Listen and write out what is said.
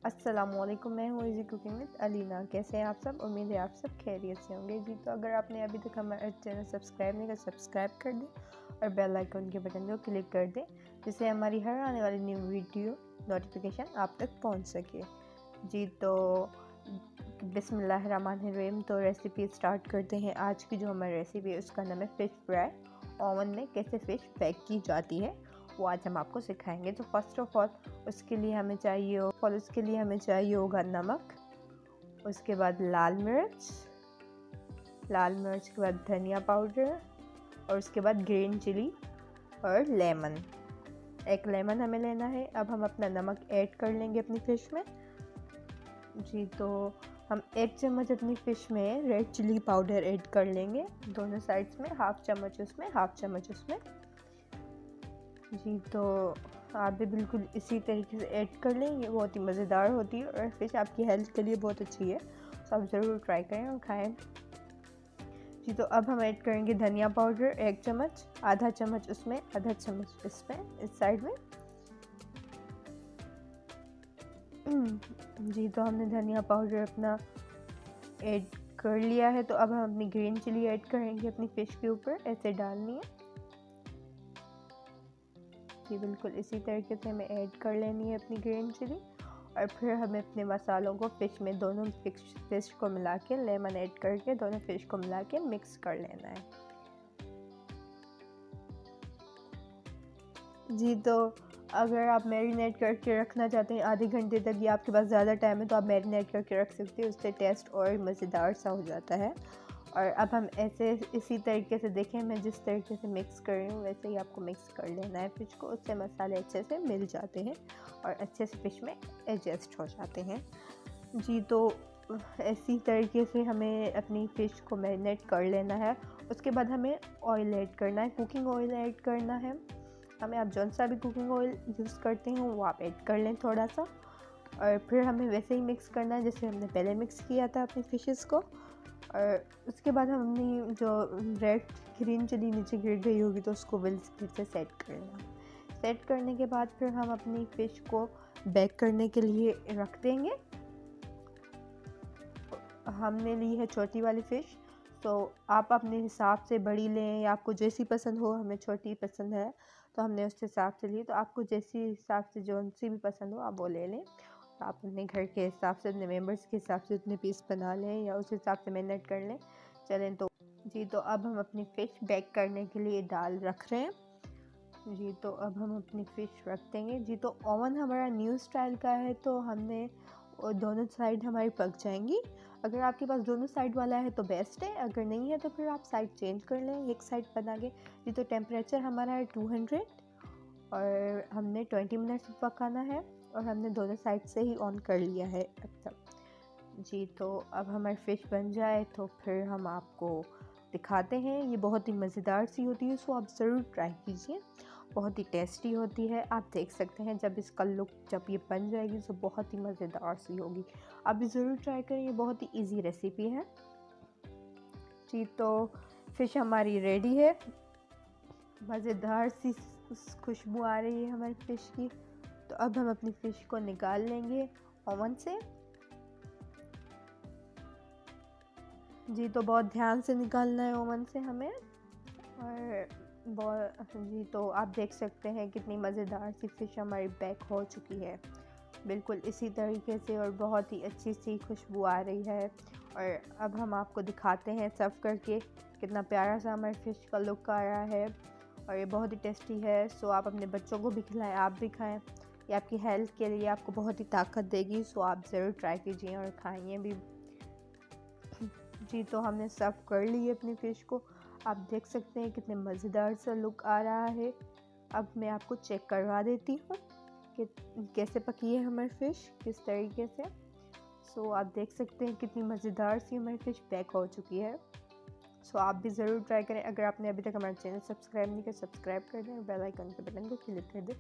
अस्सलामुअलैकुम, मैं हूँ इजी कुकिंग विद अलीना। कैसे हैं आप सब? उम्मीद है आप सब खैरियत से होंगे जी। तो अगर आपने अभी तक हमारा चैनल सब्सक्राइब नहीं किया, सब्सक्राइब कर दें और बेल आइकन के बटन को क्लिक कर दें, जिससे हमारी हर आने वाली न्यू वीडियो नोटिफिकेशन आप तक पहुँच सके जी। तो बिस्मिल्लाहिर्रहमानिर्रहीम। तो रेसिपी स्टार्ट करते हैं। आज की जो हमारी रेसिपी है उसका नाम है फ़िश फ्राई। ओवन में कैसे फ़िश बेक की जाती है वो आज हम आपको सिखाएंगे। तो फर्स्ट ऑफ ऑल उसके लिए हमें चाहिए होगा नमक, उसके बाद लाल मिर्च के बाद धनिया पाउडर और उसके बाद ग्रीन चिली और लेमन। एक लेमन हमें लेना है। अब हम अपना नमक ऐड कर लेंगे अपनी फ़िश में जी। तो हम 1 चम्मच अपनी फ़िश में रेड चिली पाउडर ऐड कर लेंगे, दोनों साइड्स में हाफ चम्मच उसमें जी। तो आप भी बिल्कुल इसी तरीके से ऐड कर लें, ये बहुत ही मज़ेदार होती है और फ़िश आपकी हेल्थ के लिए बहुत अच्छी है, तो आप ज़रूर ट्राई करें और खाएं जी। तो अब हम ऐड करेंगे धनिया पाउडर 1 चम्मच, आधा चम्मच उसमें, आधा चम्मच इसमें, इस साइड में जी। तो हमने धनिया पाउडर अपना ऐड कर लिया है। तो अब हम अपनी ग्रीन चिली ऐड करेंगे अपनी फ़िश के ऊपर, ऐसे डालनी है जी। बिल्कुल इसी तरीके से हमें ऐड कर लेनी है अपनी ग्रीन चिली और फिर हमें अपने मसालों को फ़िश में दोनों फ़िश को मिला के, लेमन ऐड करके दोनों फ़िश को मिला के मिक्स कर लेना है जी। तो अगर आप मैरिनेट करके रखना चाहते हैं आधे घंटे तक या आपके पास ज़्यादा टाइम है तो आप मैरिनेट करके रख सकते हैं, उससे टेस्ट और मज़ेदार सा हो जाता है। और अब हम ऐसे इसी तरीके से देखें, मैं जिस तरीके से मिक्स कर रही हूँ वैसे ही आपको मिक्स कर लेना है फ़िश को, उससे मसाले अच्छे से मिल जाते हैं और अच्छे से फ़िश में एडजस्ट हो जाते हैं जी। तो इसी तरीके से हमें अपनी फ़िश को मैरिनेट कर लेना है। उसके बाद हमें ऑयल ऐड करना है, कुकिंग ऑयल ऐड करना है हमें। आप जौन सा भी कुकिंग ऑयल यूज़ करते हो वो आप ऐड कर लें थोड़ा सा, और फिर हमें वैसे ही मिक्स करना है जैसे हमने पहले मिक्स किया था अपनी फ़िशेस को। और उसके बाद हम अपनी जो रेड ग्रीन चिली नीचे गिर गई होगी तो उसको विल स्प्रिट से सेट करना। सेट करने के बाद फिर हम अपनी फ़िश को बेक करने के लिए रख देंगे। हमने ली है छोटी वाली फ़िश, तो आप अपने हिसाब से बड़ी लें या आपको जैसी पसंद हो। हमें छोटी पसंद है तो हमने उस हिसाब से ली। तो आपको जैसी हिसाब से जौन सी भी पसंद हो आप वो ले लें। तो आप अपने घर के हिसाब से, अपने मेंबर्स के हिसाब से उतने पीस बना लें या उस हिसाब से मैरिनेट कर लें। चलें तो जी। तो अब हम अपनी फ़िश बेक करने के लिए दाल रख रहे हैं जी। तो अब हम अपनी फ़िश रख देंगे जी। तो ओवन हमारा न्यू स्टाइल का है तो हमने दोनों साइड हमारी पक जाएंगी। अगर आपके पास दोनों साइड वाला है तो बेस्ट है, अगर नहीं है तो फिर आप साइड चेंज कर लें एक साइड बना के जी। तो टेम्परेचर हमारा है 200 और हमने 20 मिनट्स पकाना है और हमने दोनों साइड से ही ऑन कर लिया है अब तक जी। तो अब हमारी फ़िश बन जाए तो फिर हम आपको दिखाते हैं। ये बहुत ही मज़ेदार सी होती है, सो आप ज़रूर ट्राई कीजिए, बहुत ही टेस्टी होती है। आप देख सकते हैं जब इसका लुक, जब ये बन जाएगी तो बहुत ही मज़ेदार सी होगी। आप भी ज़रूर ट्राई करें, ये बहुत ही इजी रेसिपी है जी। तो फ़िश हमारी रेडी है, मज़ेदार सी खुशबू आ रही है हमारी फ़िश की। तो अब हम अपनी फ़िश को निकाल लेंगे ओवन से जी। तो बहुत ध्यान से निकालना है ओवन से हमें। और बहुत जी। तो आप देख सकते हैं कितनी मज़ेदार सी फ़िश हमारी बेक हो चुकी है, बिल्कुल इसी तरीके से, और बहुत ही अच्छी सी खुशबू आ रही है। और अब हम आपको दिखाते हैं सर्व करके, कितना प्यारा सा हमारी फ़िश का लुक आ रहा है और ये बहुत ही टेस्टी है। सो आप अपने बच्चों को भी खिलाएं, आप भी खाएं, ये आपकी हेल्थ के लिए आपको बहुत ही ताकत देगी। सो आप ज़रूर ट्राई कीजिए और खाइए भी जी। तो हमने सर्व कर ली है अपनी फ़िश को, आप देख सकते हैं कितने मज़ेदार सा लुक आ रहा है। अब मैं आपको चेक करवा देती हूँ कि कैसे पकी है हमारी फ़िश, किस तरीके से। सो आप देख सकते हैं कितनी मज़ेदार सी हमारी फ़िश बेक हो चुकी है। सो आप भी ज़रूर ट्राई करें। अगर आपने अभी तक हमारा चैनल सब्सक्राइब नहीं किया, सब्सक्राइब कर दें और बेल आइकन के बटन को क्लिक कर दें,